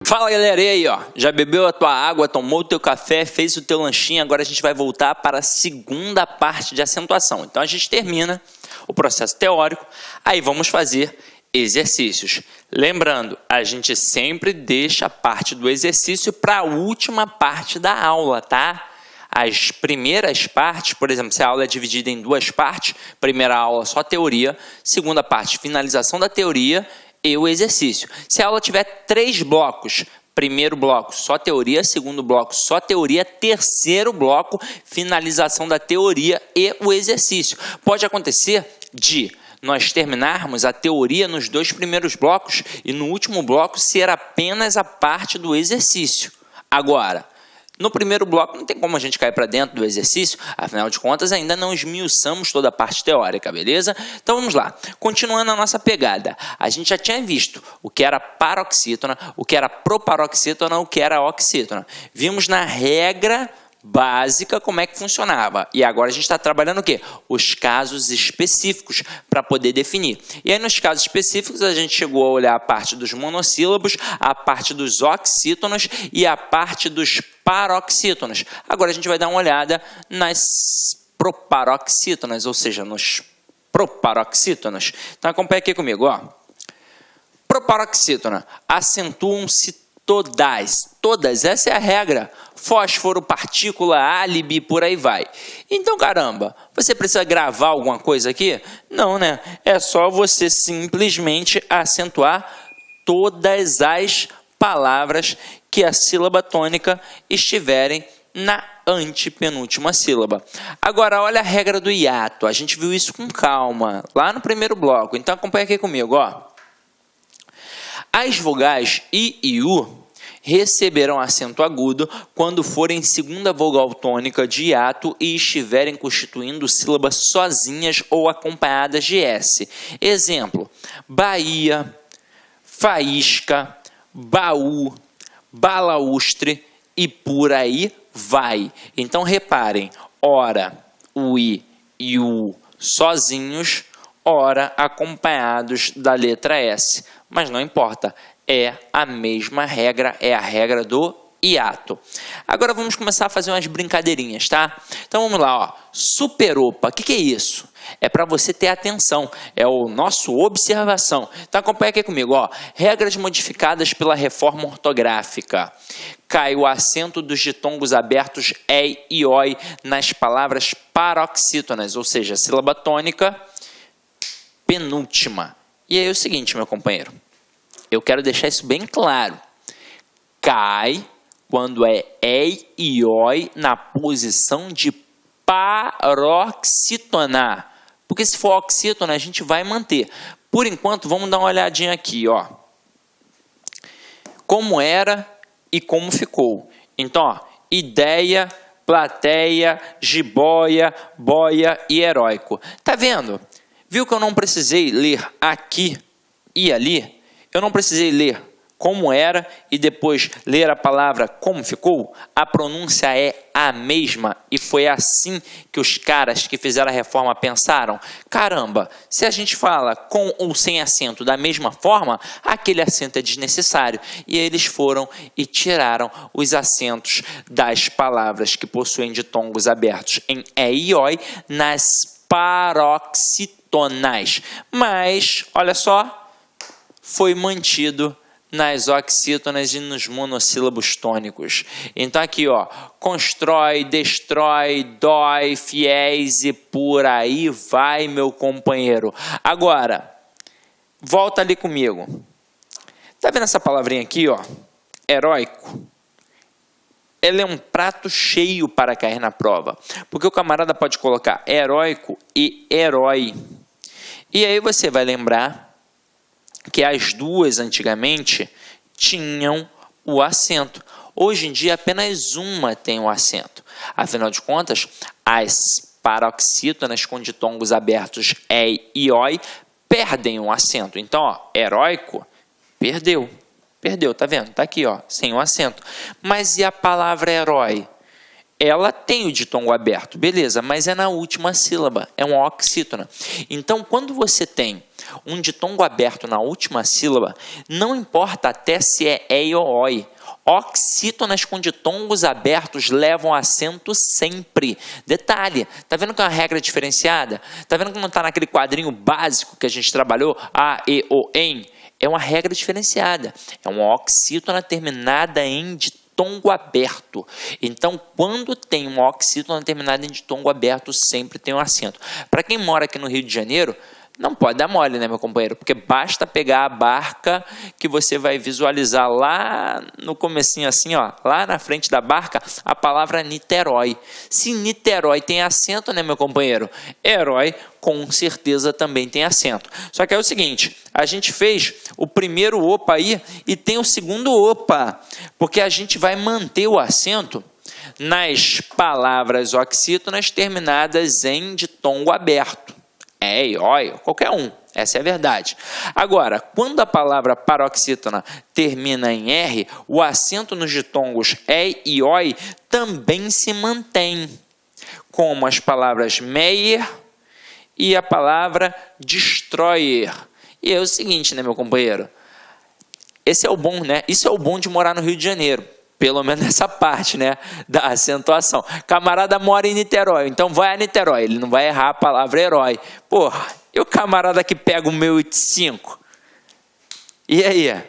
Fala galera, e aí ó, já bebeu a tua água, tomou o teu café, fez o teu lanchinho, agora a gente vai voltar para a segunda parte de acentuação. Então a gente termina o processo teórico, aí vamos fazer exercícios. Lembrando, a gente sempre deixa a parte do exercício para a última parte da aula, tá? As primeiras partes, por exemplo, se a aula é dividida em duas partes, primeira aula só teoria, segunda parte finalização da teoria e o exercício. Se a aula tiver 3 blocos, primeiro bloco só teoria, segundo bloco só teoria, terceiro bloco finalização da teoria e o exercício. Pode acontecer de nós terminarmos a teoria nos 2 primeiros blocos e no último bloco ser apenas a parte do exercício. Agora, no primeiro bloco não tem como a gente cair para dentro do exercício, afinal de contas ainda não esmiuçamos toda a parte teórica, beleza? Então vamos lá, continuando a nossa pegada. A gente já tinha visto o que era paroxítona, o que era proparoxítona, o que era oxítona. Vimos na regra básica como é que funcionava. E agora a gente está trabalhando o quê? Os casos específicos para poder definir. E aí nos casos específicos a gente chegou a olhar a parte dos monossílabos, a parte dos oxítonos e a parte dos paroxítonos. Agora a gente vai dar uma olhada nas proparoxítonas, ou seja, nos proparoxítonos. Então acompanha aqui comigo, ó. Proparoxítona, acentuam-se todas, essa é a regra. Fósforo, partícula, álibi, por aí vai. Então, caramba, você precisa gravar alguma coisa aqui? Não, né? É só você simplesmente acentuar todas as palavras que a sílaba tônica estiverem na antepenúltima sílaba. Agora, olha a regra do hiato. A gente viu isso com calma, lá no primeiro bloco. Então, acompanha aqui comigo, ó. As vogais I e U receberão acento agudo quando forem segunda vogal tônica de hiato e estiverem constituindo sílabas sozinhas ou acompanhadas de S. Exemplo, Bahia, faísca, baú, balaústre e por aí vai. Então reparem, ora o I e o U sozinhos, ora acompanhados da letra S. Mas não importa, é a mesma regra, é a regra do hiato. Agora vamos começar a fazer umas brincadeirinhas, tá? Então vamos lá, ó. Superopa, o que é isso? É para você ter atenção, é o nosso observação. Então acompanha aqui comigo, ó. Regras modificadas pela reforma ortográfica. Cai o acento dos ditongos abertos E e OI nas palavras paroxítonas, ou seja, sílaba tônica penúltima. E aí é o seguinte, meu companheiro, eu quero deixar isso bem claro. Cai quando é E e OI na posição de paroxítona. Porque se for oxítona, a gente vai manter. Por enquanto, vamos dar uma olhadinha aqui, ó. Como era e como ficou. Então, ó, ideia, plateia, jiboia, boia e heróico. Tá vendo? Viu que eu não precisei ler aqui e ali? Eu não precisei ler como era e depois ler a palavra como ficou? A pronúncia é a mesma e foi assim que os caras que fizeram a reforma pensaram. Caramba, se a gente fala com ou sem acento da mesma forma, aquele acento é desnecessário. E eles foram e tiraram os acentos das palavras que possuem ditongos abertos em E e OI nas paroxitonais. Mas, olha só, foi mantido nas oxítonas e nos monossílabos tônicos. Então aqui, ó, constrói, destrói, dói, fiéis e por aí vai, meu companheiro. Agora, volta ali comigo. Tá vendo essa palavrinha aqui, ó? Heróico. Ela é um prato cheio para cair na prova, porque o camarada pode colocar heróico e herói. E aí você vai lembrar que as duas antigamente tinham o acento. Hoje em dia apenas uma tem o acento. Afinal de contas, as paroxítonas com ditongos abertos E e OI perdem o acento. Então, ó, heróico, perdeu. Perdeu, tá vendo? Tá aqui, ó, sem o acento. Mas e a palavra herói? ela tem o ditongo aberto, beleza, mas é na última sílaba, é uma oxítona. Então, quando você tem um ditongo aberto na última sílaba, não importa até se é e ou oi. Oxítonas com ditongos abertos levam acento sempre. Detalhe, tá vendo que é uma regra diferenciada? Tá vendo que não está naquele quadrinho básico que a gente trabalhou, a, e, o, em? É uma regra diferenciada. É uma oxítona terminada em ditongo aberto. Então, quando tem uma oxítona terminada em ditongo aberto, sempre tem um acento. Para quem mora aqui no Rio de Janeiro, não pode dar mole, né, meu companheiro? Porque basta pegar a barca que você vai visualizar lá no comecinho assim, ó, lá na frente da barca, a palavra Niterói. Se Niterói tem acento, né, meu companheiro? Herói, com certeza, também tem acento. Só que é o seguinte, a gente fez o primeiro opa aí e tem o segundo opa, porque a gente vai manter o acento nas palavras oxítonas terminadas em ditongo aberto. É, oi, qualquer um, essa é a verdade. Agora, quando a palavra paroxítona termina em R, o acento nos ditongos e oi também se mantém, como as palavras Meyer e a palavra destroyer. E é o seguinte, né, meu companheiro? Esse é o bom, né? Isso é o bom de morar no Rio de Janeiro. Pelo menos essa parte, né, da acentuação. Camarada mora em Niterói, então vai a Niterói. Ele não vai errar a palavra herói. Porra, e o camarada que pega o 1085? E aí?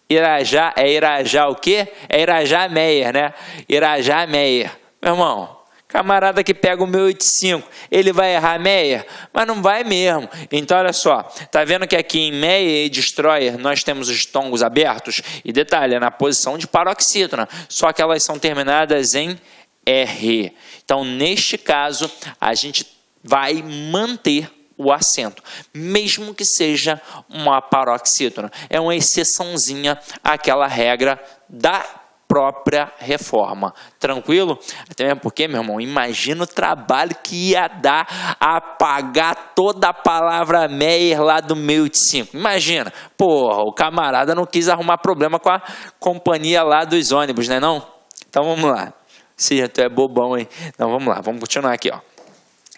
Irajá, é Irajá o quê? É Irajá Meyer, né? Irajá Meyer. Meu irmão, camarada que pega o 1085, ele vai errar Meyer? Mas não vai mesmo. Então, olha só, tá vendo que aqui em Meyer e Destroyer nós temos os ditongos abertos? E detalhe, é na posição de paroxítona, só que elas são terminadas em R. Então, neste caso, a gente vai manter o acento, mesmo que seja uma paroxítona. É uma exceçãozinha àquela regra da própria reforma. Tranquilo? Até mesmo porque, meu irmão, imagina o trabalho que ia dar apagar toda a palavra Meyer lá do 1085. Imagina. Porra, o camarada não quis arrumar problema com a companhia lá dos ônibus, né não? Então vamos lá. Sim, tu é bobão, hein? Então vamos lá, vamos continuar aqui, ó.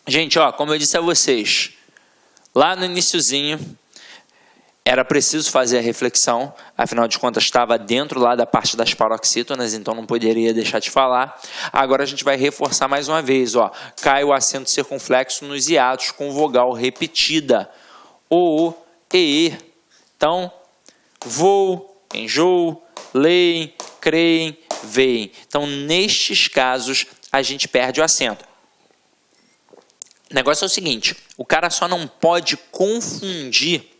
Gente, ó, como eu disse a vocês, lá no iniciozinho, era preciso fazer a reflexão, afinal de contas estava dentro lá da parte das paroxítonas, então não poderia deixar de falar. Agora a gente vai reforçar mais uma vez, ó. Cai o acento circunflexo nos hiatos com vogal repetida. O, e. Então, vou, enjoo, leem, creem, veem. Então, nestes casos, a gente perde o acento. O negócio é o seguinte, o cara só não pode confundir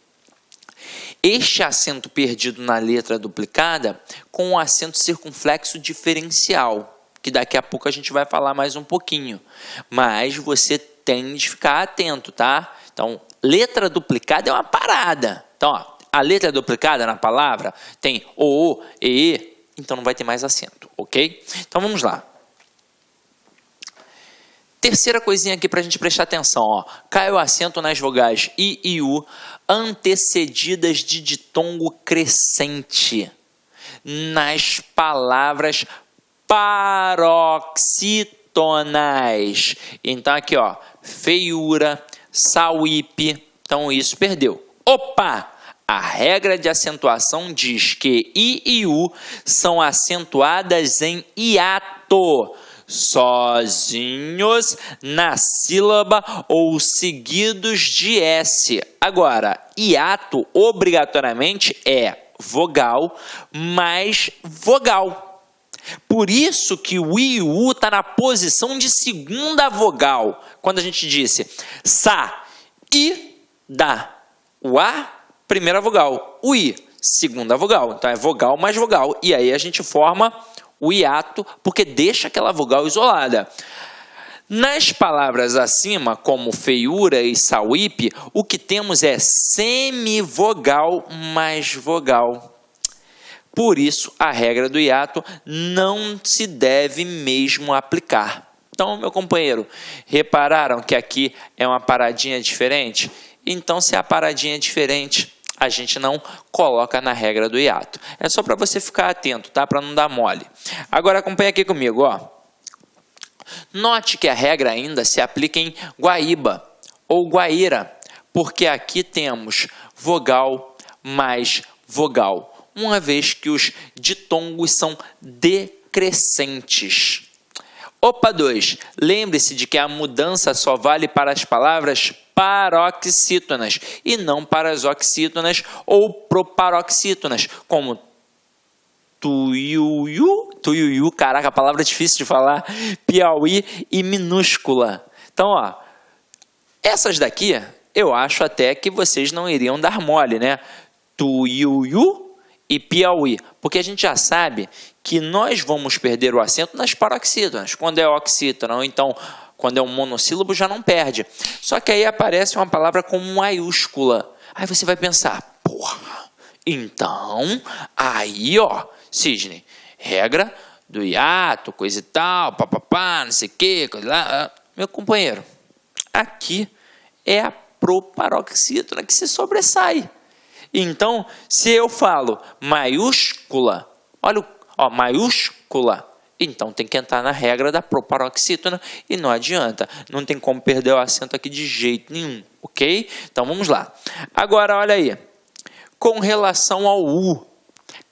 este acento perdido na letra duplicada com o acento circunflexo diferencial, que daqui a pouco a gente vai falar mais um pouquinho. Mas você tem de ficar atento, tá? Então, letra duplicada é uma parada. Então, ó, a letra duplicada na palavra tem o, e, então não vai ter mais acento, ok? Então, vamos lá. Terceira coisinha aqui para a gente prestar atenção, ó. Cai o acento nas vogais I e U, antecedidas de ditongo crescente, nas palavras paroxítonas. Então, aqui, ó, feiura, sauípe, então isso perdeu. Opa! A regra de acentuação diz que I e U são acentuadas em hiato, sozinhos na sílaba ou seguidos de S. Agora, hiato obrigatoriamente é vogal mais vogal. Por isso que o I e o U está na posição de segunda vogal. Quando a gente disse sa, I, da. O A, primeira vogal. O I, segunda vogal. Então é vogal mais vogal. E aí a gente forma o hiato, porque deixa aquela vogal isolada. Nas palavras acima, como feiura e sauípe, o que temos é semivogal mais vogal. Por isso, a regra do hiato não se deve mesmo aplicar. Então, meu companheiro, repararam que aqui é uma paradinha diferente? Então, se a paradinha é diferente, a gente não coloca na regra do hiato. É só para você ficar atento, tá? Para não dar mole. Agora acompanha aqui comigo, ó. Note que a regra ainda se aplica em Guaíba ou Guaíra, porque aqui temos vogal mais vogal, uma vez que os ditongos são decrescentes. Opa 2, lembre-se de que a mudança só vale para as palavras paroxítonas e não para as oxítonas ou proparoxítonas, como tuiuiu, caraca, a palavra é difícil de falar, Piauí e minúscula. Então, ó, essas daqui eu acho até que vocês não iriam dar mole, né? Tuiuiu e Piauí, porque a gente já sabe que nós vamos perder o acento nas paroxítonas, quando é oxítona, ou então quando é um monossílabo já não perde. Só que aí aparece uma palavra com maiúscula. Aí você vai pensar, porra, então, aí ó, Cisne, regra do hiato, coisa e tal, papapá, não sei o que, coisa lá. Meu companheiro, aqui é a proparoxítona que se sobressai. Então, se eu falo maiúscula, olha, ó, maiúscula, então tem que entrar na regra da proparoxítona e não adianta. Não tem como perder o acento aqui de jeito nenhum, ok? Então, vamos lá. Agora, olha aí. Com relação ao U,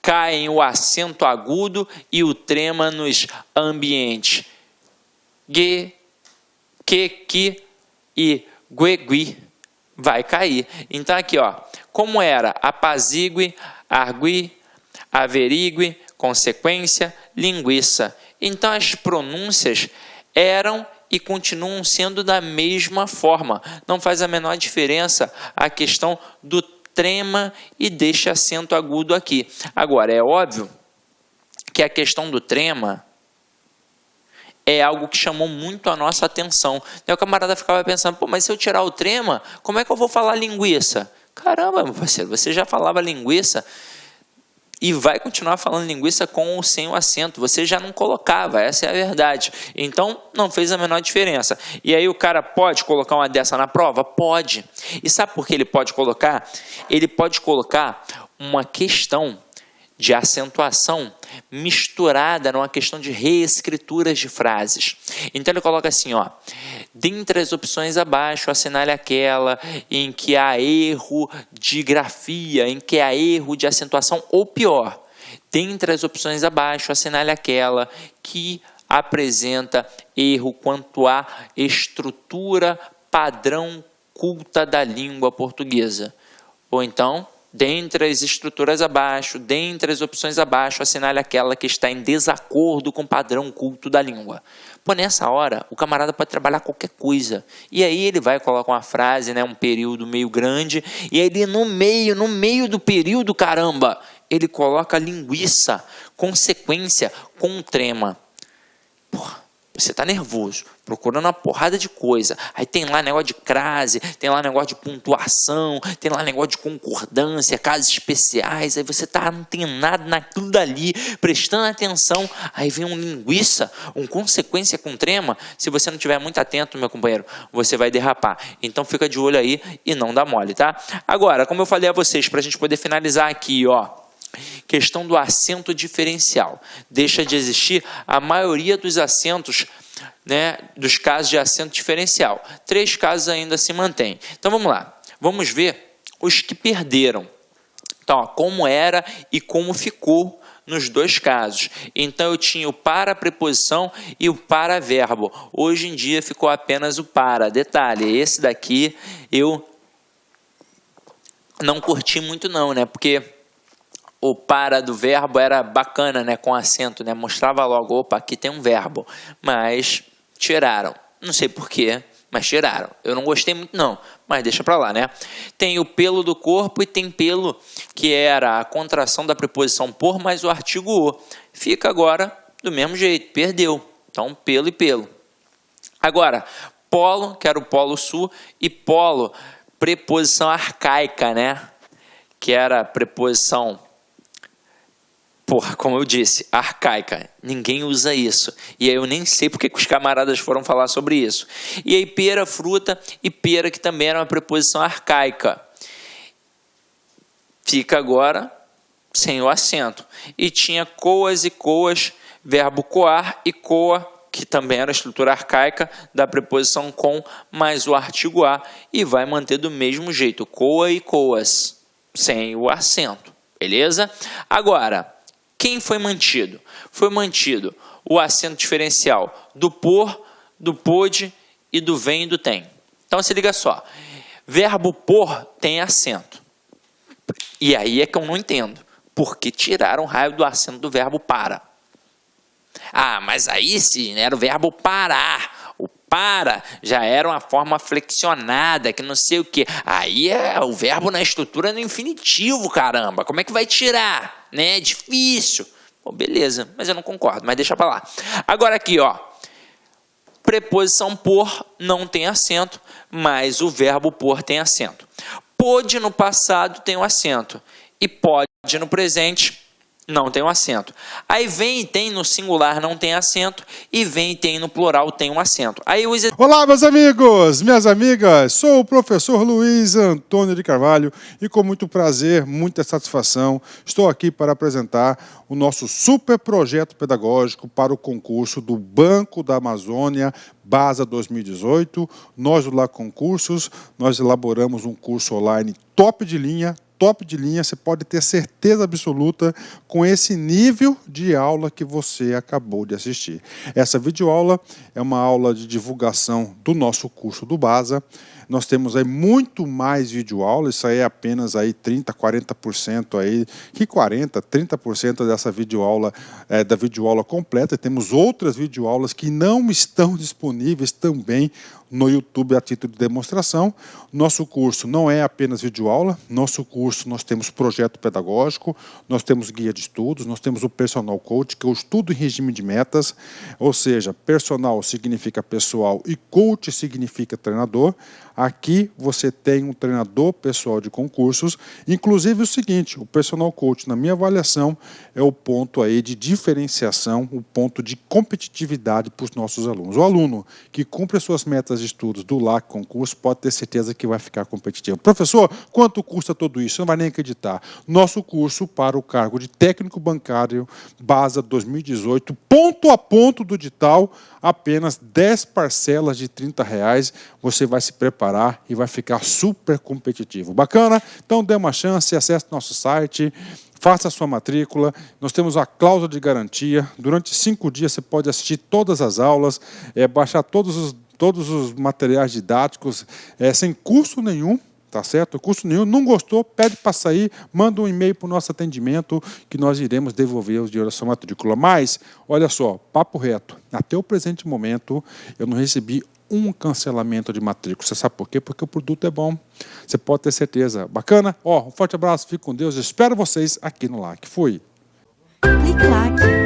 caem o acento agudo e o trema nos ambientes G, que e guegui. Vai cair. Então, aqui, ó, como era apazigue, argui, averigue, consequência, linguiça. Então, as pronúncias eram e continuam sendo da mesma forma. Não faz a menor diferença a questão do trema e deste acento agudo aqui. Agora, é óbvio que a questão do trema é algo que chamou muito a nossa atenção. Daí o camarada ficava pensando, pô, mas se eu tirar o trema, como é que eu vou falar linguiça? Caramba, meu parceiro, você já falava linguiça e vai continuar falando linguiça com ou sem o acento. Você já não colocava, essa é a verdade. Então, não fez a menor diferença. E aí o cara pode colocar uma dessa na prova? Pode. E sabe por que ele pode colocar? Ele pode colocar uma questão de acentuação misturada numa questão de reescrituras de frases. Então ele coloca assim, ó, dentre as opções abaixo, assinale aquela em que há erro de grafia, em que há erro de acentuação, ou pior, dentre as opções abaixo, assinale aquela que apresenta erro quanto à estrutura padrão culta da língua portuguesa. Ou então, dentre as estruturas abaixo, dentre as opções abaixo, assinale aquela que está em desacordo com o padrão culto da língua. Pô, nessa hora, o camarada pode trabalhar qualquer coisa. E aí ele vai colocar uma frase, né, um período meio grande, e aí ele no meio do período, caramba, ele coloca linguiça, consequência com trema. Porra. Você está nervoso, procurando uma porrada de coisa. Aí tem lá negócio de crase, tem lá negócio de pontuação, tem lá negócio de concordância, casos especiais. Aí você está antenado naquilo dali, prestando atenção. Aí vem um linguiça, um consequência com trema. Se você não estiver muito atento, meu companheiro, você vai derrapar. Então fica de olho aí e não dá mole, tá? Agora, como eu falei a vocês, para a gente poder finalizar aqui, ó. Questão do acento diferencial. Deixa de existir a maioria dos acentos, né, dos casos de acento diferencial. 3 casos ainda se mantêm. Então vamos lá. Vamos ver os que perderam. Então, ó, como era e como ficou nos 2 casos. Então eu tinha o para preposição e o para verbo. Hoje em dia ficou apenas o para. Detalhe, esse daqui eu não curti muito não, né? Porque o para do verbo era bacana, né, com acento, né, mostrava logo, opa, aqui tem um verbo, mas tiraram, não sei porquê, mas tiraram, eu não gostei muito não, mas deixa pra lá, né. Tem o pelo do corpo e tem pelo, que era a contração da preposição por mais o artigo o, fica agora do mesmo jeito, perdeu, então pelo e pelo. Agora, polo, que era o polo sul, e polo, preposição arcaica, né, que era a preposição, porra, como eu disse, arcaica. Ninguém usa isso. E aí eu nem sei porque que os camaradas foram falar sobre isso. E aí pera, fruta e pera, que também era uma preposição arcaica. Fica agora sem o acento. E tinha coas e coas, verbo coar e coa, que também era a estrutura arcaica da preposição com mais o artigo a, e vai manter do mesmo jeito, coa e coas, sem o acento, beleza? Agora, quem foi mantido? Foi mantido o acento diferencial do por, do pôde e do vem e do tem. Então se liga só, verbo por tem acento, e aí é que eu não entendo, por que tiraram o raio do acento do verbo para? Ah, mas aí sim, era o verbo parar. O para já era uma forma flexionada, que não sei o que. Aí é o verbo na estrutura no infinitivo, caramba. Como é que vai tirar? Né? É difícil. Pô, beleza, mas eu não concordo, mas deixa pra lá. Agora aqui, ó. Preposição por não tem acento, mas o verbo por tem acento. Pôde no passado tem um acento. E pode no presente não tem um acento. Aí vem e tem no singular não tem acento, e vem e tem no plural tem um acento. Aí os... Olá, meus amigos, minhas amigas, sou o professor Luiz Antônio de Carvalho e com muito prazer, muita satisfação, estou aqui para apresentar o nosso super projeto pedagógico para o concurso do Banco da Amazônia, BASA 2018. Nós do Lá Concursos, nós elaboramos um curso online top de linha, você pode ter certeza absoluta com esse nível de aula que você acabou de assistir. Essa videoaula é uma aula de divulgação do nosso curso do BASA. Nós temos aí muito mais videoaula, isso aí é apenas aí 30%, 40% aí, que 40%, 30% dessa videoaula é da videoaula completa. E temos outras videoaulas que não estão disponíveis também no YouTube a título de demonstração. Nosso curso não é apenas videoaula, nosso curso nós temos projeto pedagógico, nós temos guia de estudos, nós temos o personal coach, que é o estudo em regime de metas, ou seja, personal significa pessoal e coach significa treinador. Aqui você tem um treinador pessoal de concursos, inclusive o seguinte, o personal coach, na minha avaliação, é o ponto aí de diferenciação, o ponto de competitividade para os nossos alunos. O aluno que cumpre as suas metas de estudos do LAC Concurso pode ter certeza que vai ficar competitivo. Professor, quanto custa tudo isso? Você não vai nem acreditar. Nosso curso para o cargo de técnico bancário BASA 2018, ponto a ponto do edital, apenas 10 parcelas de R$30, você vai se preparar e vai ficar super competitivo. Bacana? Então dê uma chance, acesse nosso site, faça a sua matrícula, nós temos a cláusula de garantia, durante 5 dias você pode assistir todas as aulas, baixar todos os materiais didáticos, sem custo nenhum, tá certo? Custo nenhum, não gostou, pede para sair, manda um e-mail para o nosso atendimento, que nós iremos devolver os dinheiro da sua matrícula. Mas, olha só, papo reto, até o presente momento, eu não recebi um cancelamento de matrícula. Você sabe por quê? Porque o produto é bom. Você pode ter certeza. Bacana? Ó, um forte abraço, fique com Deus. Eu espero vocês aqui no LAC. Fui. Clique LAC.